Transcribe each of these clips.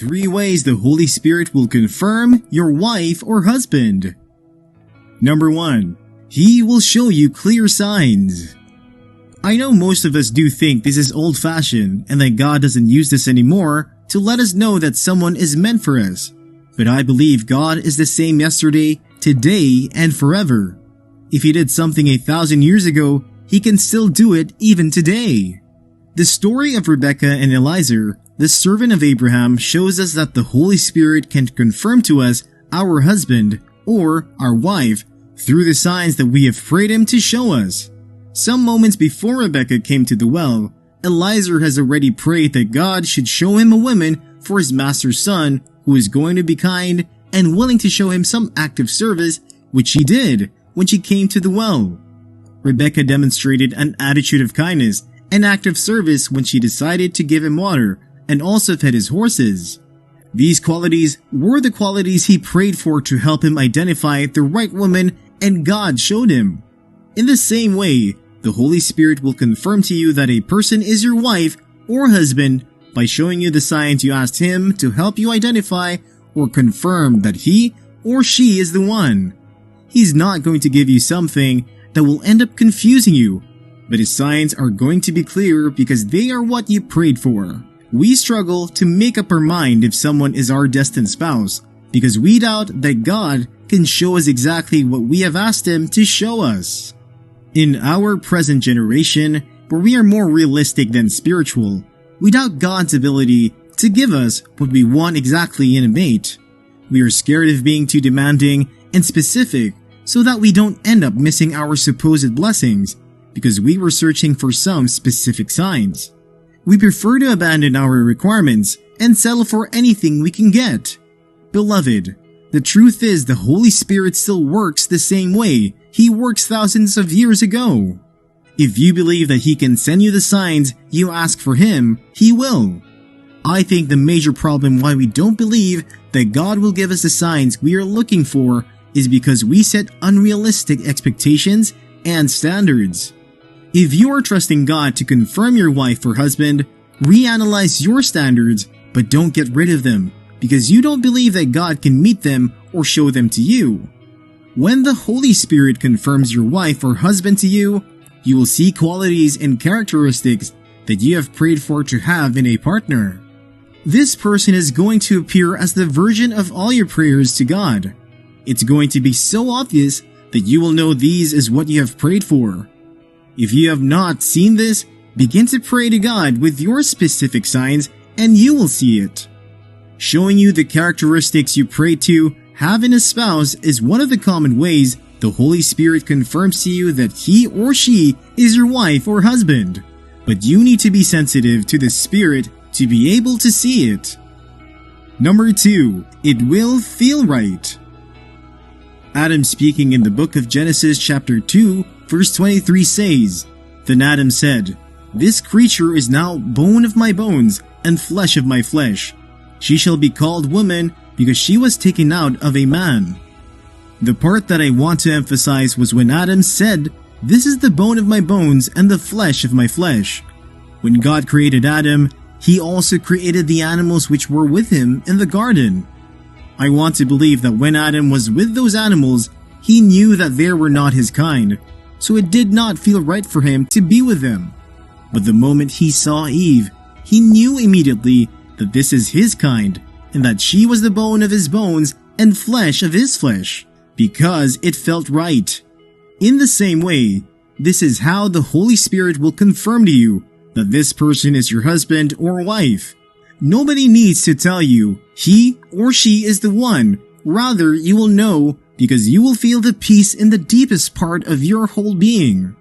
3 ways the Holy Spirit will confirm your wife or husband. Number 1. He will show you clear signs. I know most of us do think this is old-fashioned and that God doesn't use this anymore to let us know that someone is meant for us. But I believe God is the same yesterday, today, and forever. If He did something 1,000 years ago, He can still do it even today. The story of Rebecca and Eliezer, the servant of Abraham, shows us that the Holy Spirit can confirm to us our husband or our wife through the signs that we have prayed Him to show us. Some moments before Rebecca came to the well, Eliezer has already prayed that God should show him a woman for his master's son who is going to be kind and willing to show him some act of service, which she did when she came to the well. Rebecca demonstrated an attitude of kindness and act of service when she decided to give him water and also fed his horses. These qualities were the qualities he prayed for to help him identify the right woman, and God showed him. In the same way, the Holy Spirit will confirm to you that a person is your wife or husband by showing you the signs you asked Him to help you identify or confirm that he or she is the one. He's not going to give you something that will end up confusing you, but His signs are going to be clear because they are what you prayed for. We struggle to make up our mind if someone is our destined spouse because we doubt that God can show us exactly what we have asked Him to show us. In our present generation, where we are more realistic than spiritual, we doubt God's ability to give us what we want exactly in a mate. We are scared of being too demanding and specific so that we don't end up missing our supposed blessings because we were searching for some specific signs. We prefer to abandon our requirements and settle for anything we can get. Beloved, the truth is the Holy Spirit still works the same way He works thousands of years ago. If you believe that He can send you the signs you ask for Him, He will. I think the major problem why we don't believe that God will give us the signs we are looking for is because we set unrealistic expectations and standards. If you are trusting God to confirm your wife or husband, reanalyze your standards, but don't get rid of them because you don't believe that God can meet them or show them to you. When the Holy Spirit confirms your wife or husband to you, you will see qualities and characteristics that you have prayed for to have in a partner. This person is going to appear as the version of all your prayers to God. It's going to be so obvious that you will know these is what you have prayed for. If you have not seen this, begin to pray to God with your specific signs and you will see it. Showing you the characteristics you prayed to have in a spouse is one of the common ways the Holy Spirit confirms to you that he or she is your wife or husband. But you need to be sensitive to the Spirit to be able to see it. Number 2. It will feel right. Adam, speaking in the book of Genesis chapter 2, verse 23 says, "Then Adam said, 'This creature is now bone of my bones and flesh of my flesh. She shall be called woman because she was taken out of a man.'" The part that I want to emphasize was when Adam said, "This is the bone of my bones and the flesh of my flesh." When God created Adam, He also created the animals which were with him in the garden. I want to believe that when Adam was with those animals, he knew that they were not his kind, so it did not feel right for him to be with them. But the moment he saw Eve, he knew immediately that this is his kind, and that she was the bone of his bones and flesh of his flesh, because it felt right. In the same way, this is how the Holy Spirit will confirm to you that this person is your husband or wife. Nobody needs to tell you he or she is the one. Rather, you will know because you will feel the peace in the deepest part of your whole being.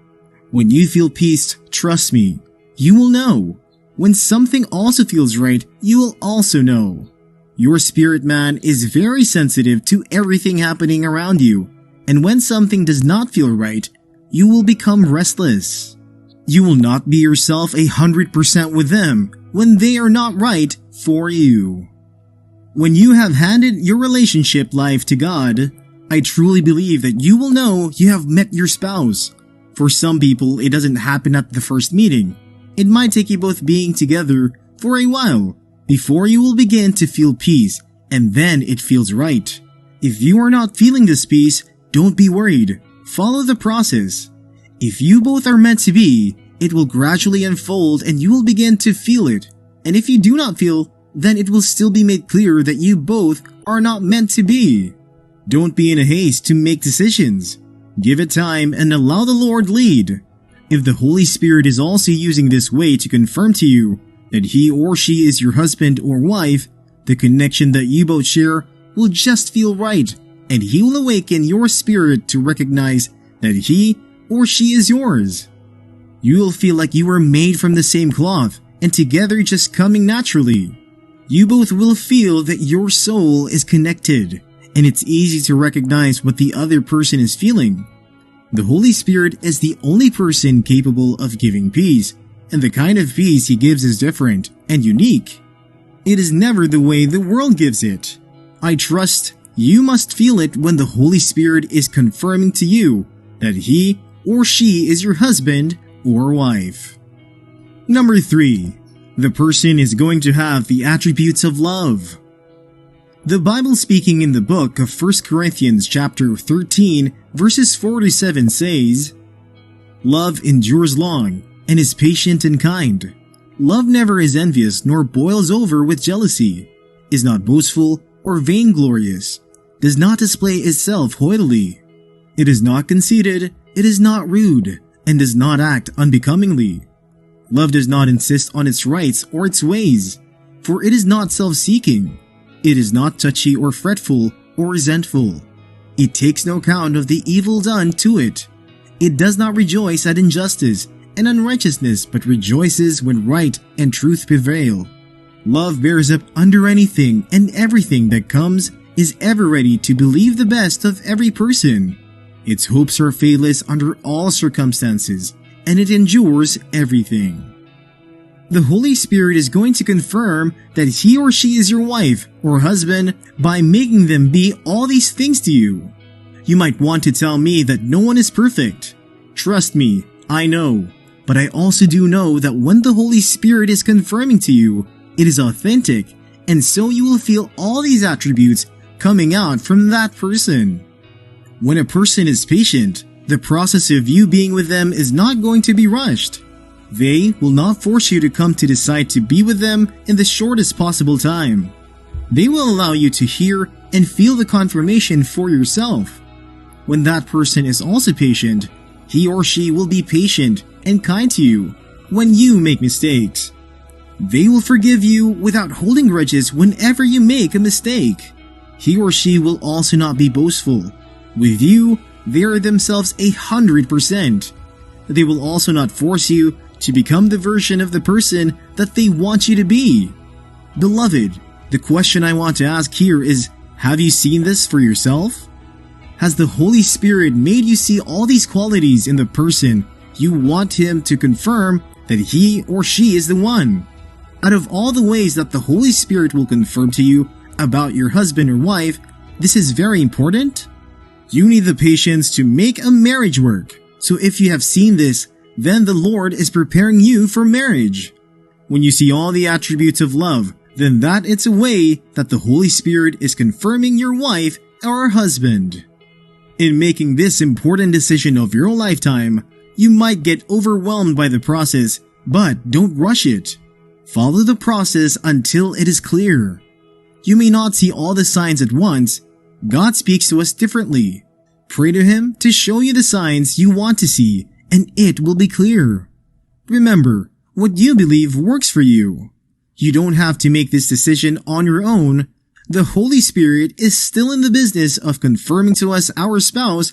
When you feel peace, trust me, you will know. When something also feels right, you will also know. Your spirit man is very sensitive to everything happening around you, and when something does not feel right, you will become restless. You will not be yourself 100% with them when they are not right for you. When you have handed your relationship life to God, I truly believe that you will know you have met your spouse. For some people, it doesn't happen at the first meeting. It might take you both being together for a while, before you will begin to feel peace, and then it feels right. If you are not feeling this peace, don't be worried. Follow the process. If you both are meant to be, it will gradually unfold and you will begin to feel it. And if you do not feel, then it will still be made clear that you both are not meant to be. Don't be in a haste to make decisions. Give it time and allow the Lord lead. If the Holy Spirit is also using this way to confirm to you that he or she is your husband or wife, the connection that you both share will just feel right, and he will awaken your spirit to recognize that he or she is yours. You will feel like you were made from the same cloth, and together just coming naturally. You both will feel that your soul is connected, and it's easy to recognize what the other person is feeling. The Holy Spirit is the only person capable of giving peace, and the kind of peace he gives is different and unique. It is never the way the world gives it. I trust you must feel it when the Holy Spirit is confirming to you that he or she is your husband or wife. Number 3. The person is going to have the attributes of love. The Bible speaking in the book of 1 Corinthians chapter 13 verses 4 to 7 says, "Love endures long and is patient and kind. Love never is envious nor boils over with jealousy, is not boastful or vainglorious, does not display itself haughtily. It is not conceited, it is not rude, and does not act unbecomingly. Love does not insist on its rights or its ways, for it is not self-seeking. It is not touchy or fretful or resentful. It takes no count of the evil done to it. It does not rejoice at injustice and unrighteousness, but rejoices when right and truth prevail. Love bears up under anything and everything that comes, is ever ready to believe the best of every person. Its hopes are faithless under all circumstances, and it endures everything." The Holy Spirit is going to confirm that he or she is your wife or husband by making them be all these things to you. You might want to tell me that no one is perfect. Trust me, I know. But I also do know that when the Holy Spirit is confirming to you, it is authentic, and so you will feel all these attributes coming out from that person. When a person is patient, the process of you being with them is not going to be rushed. They will not force you to come to decide to be with them in the shortest possible time. They will allow you to hear and feel the confirmation for yourself. When that person is also patient, he or she will be patient and kind to you when you make mistakes. They will forgive you without holding grudges whenever you make a mistake. He or she will also not be boastful. With you, they are themselves 100%. They will also not force you to become the version of the person that they want you to be. Beloved, the question I want to ask here is, have you seen this for yourself? Has the Holy Spirit made you see all these qualities in the person you want him to confirm that he or she is the one? Out of all the ways that the Holy Spirit will confirm to you about your husband or wife, this is very important. You need the patience to make a marriage work. So if you have seen this, then the Lord is preparing you for marriage. When you see all the attributes of love, then that is a way that the Holy Spirit is confirming your wife or husband. In making this important decision of your lifetime, you might get overwhelmed by the process, but don't rush it. Follow the process until it is clear. You may not see all the signs at once. God speaks to us differently. Pray to Him to show you the signs you want to see, and it will be clear. Remember, what you believe works for you. You don't have to make this decision on your own. The Holy Spirit is still in the business of confirming to us our spouse